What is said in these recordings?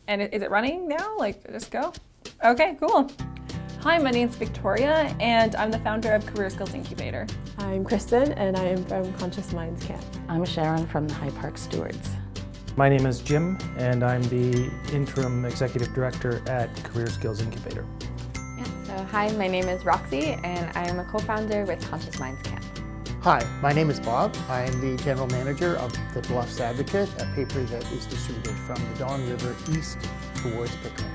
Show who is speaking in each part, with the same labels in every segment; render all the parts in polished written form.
Speaker 1: And is it running now? Like, just go? Okay, cool. Hi, my name's Victoria, and I'm the founder of Career Skills Incubator.
Speaker 2: I'm Kristen, and I am from Conscious Minds Camp.
Speaker 3: I'm Sharon from the High Park Stewards.
Speaker 4: My name is Jim, and I'm the Interim Executive Director at Career Skills Incubator.
Speaker 5: So hi, my name is Roxy, and I am a co-founder with Conscious Minds Camp.
Speaker 6: Hi, my name is Bob. I am the General Manager of the Bluffs Advocate, a paper that is distributed from the Don River east towards Pickering.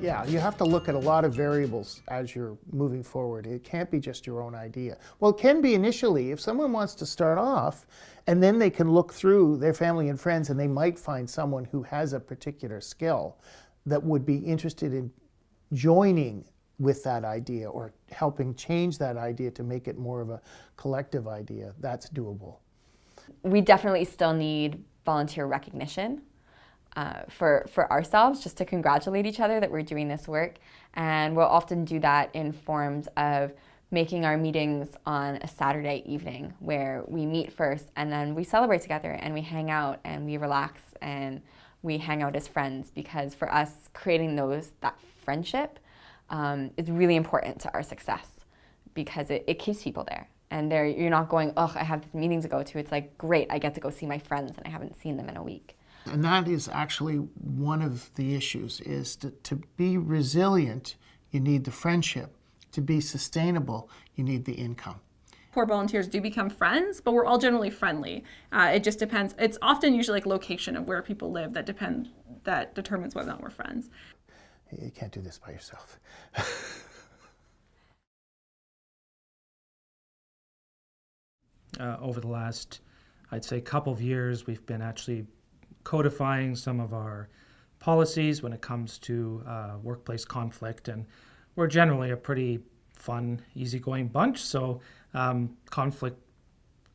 Speaker 6: Yeah, you have to look at a lot of variables as you're moving forward. It can't be just your own idea. Well, it can be initially. If someone wants to start off, and then they can look through their family and friends, and they might find someone who has a particular skill that would be interested in joining with that idea or helping change that idea to make it more of a collective idea. That's doable.
Speaker 5: We definitely still need volunteer recognition. For ourselves, just to congratulate each other that we're doing this work. And we'll often do that in forms of making our meetings on a Saturday evening where we meet first and then we celebrate together and we hang out and we relax and we hang out as friends, because for us, creating that friendship is really important to our success, because it keeps people there. And you're not going, oh, I have this meeting to go to. It's like, great, I get to go see my friends and I haven't seen them in a week.
Speaker 6: And that is actually one of the issues, is to be resilient, you need the friendship. To be sustainable, you need the income.
Speaker 1: Core volunteers do become friends, but we're all generally friendly. It just depends. It's often usually like location of where people live that determines whether or not we're friends.
Speaker 6: You can't do this by yourself.
Speaker 4: Over the last, I'd say, couple of years, we've been actually codifying some of our policies when it comes to workplace conflict, and we're generally a pretty fun, easygoing bunch, so conflict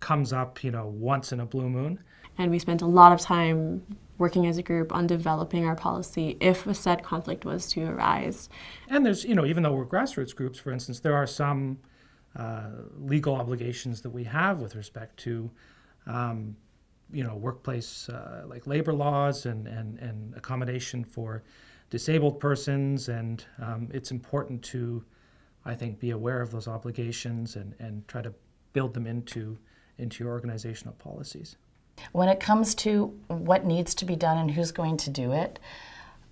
Speaker 4: comes up, once in a blue moon.
Speaker 2: And we spent a lot of time working as a group on developing our policy if a said conflict was to arise.
Speaker 4: And there's, even though we're grassroots groups, for instance, there are some legal obligations that we have with respect to workplace like labor laws and accommodation for disabled persons, and it's important to, I think, be aware of those obligations and try to build them into your organizational policies.
Speaker 3: When it comes to what needs to be done and who's going to do it,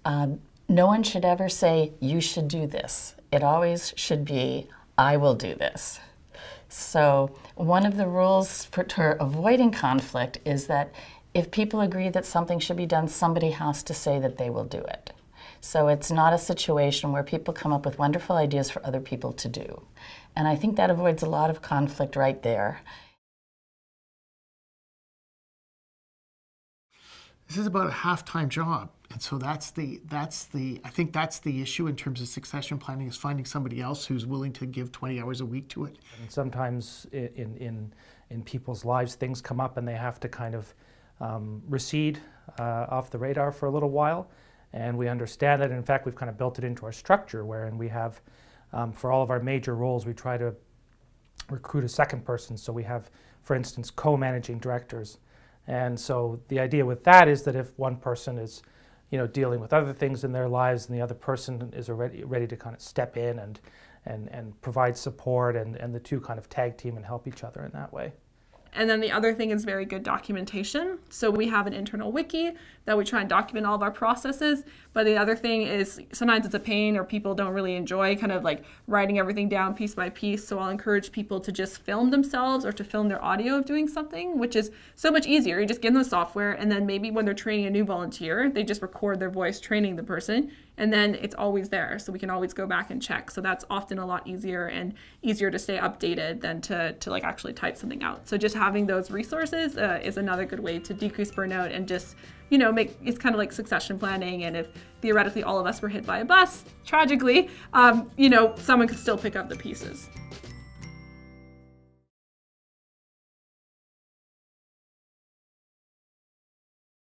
Speaker 3: no one should ever say, you should do this. It always should be, I will do this. So one of the rules for avoiding conflict is that if people agree that something should be done, somebody has to say that they will do it. So it's not a situation where people come up with wonderful ideas for other people to do. And I think that avoids a lot of conflict right there.
Speaker 6: This is about a half-time job, and so I think that's the issue in terms of succession planning, is finding somebody else who's willing to give 20 hours a week to it.
Speaker 4: And sometimes in people's lives, things come up and they have to kind of recede off the radar for a little while, and we understand that. In fact, we've kind of built it into our structure, wherein we have, for all of our major roles, we try to recruit a second person. So we have, for instance, co-managing directors. And so the idea with that is that if one person is, dealing with other things in their lives, and the other person is already ready to kind of step in and provide support, and the two kind of tag team and help each other in that way.
Speaker 1: And then the other thing is very good documentation. So we have an internal wiki that we try and document all of our processes. But the other thing is sometimes it's a pain, or people don't really enjoy kind of like writing everything down piece by piece. So I'll encourage people to just film themselves or to film their audio of doing something, which is so much easier. You just give them the software, and then maybe when they're training a new volunteer, they just record their voice training the person, and then it's always there. So we can always go back and check. So that's often a lot easier and easier to stay updated than to like actually type something out. So just having those resources is another good way to decrease burnout and just, it's kind of like succession planning. And if theoretically all of us were hit by a bus, tragically, someone could still pick up the pieces.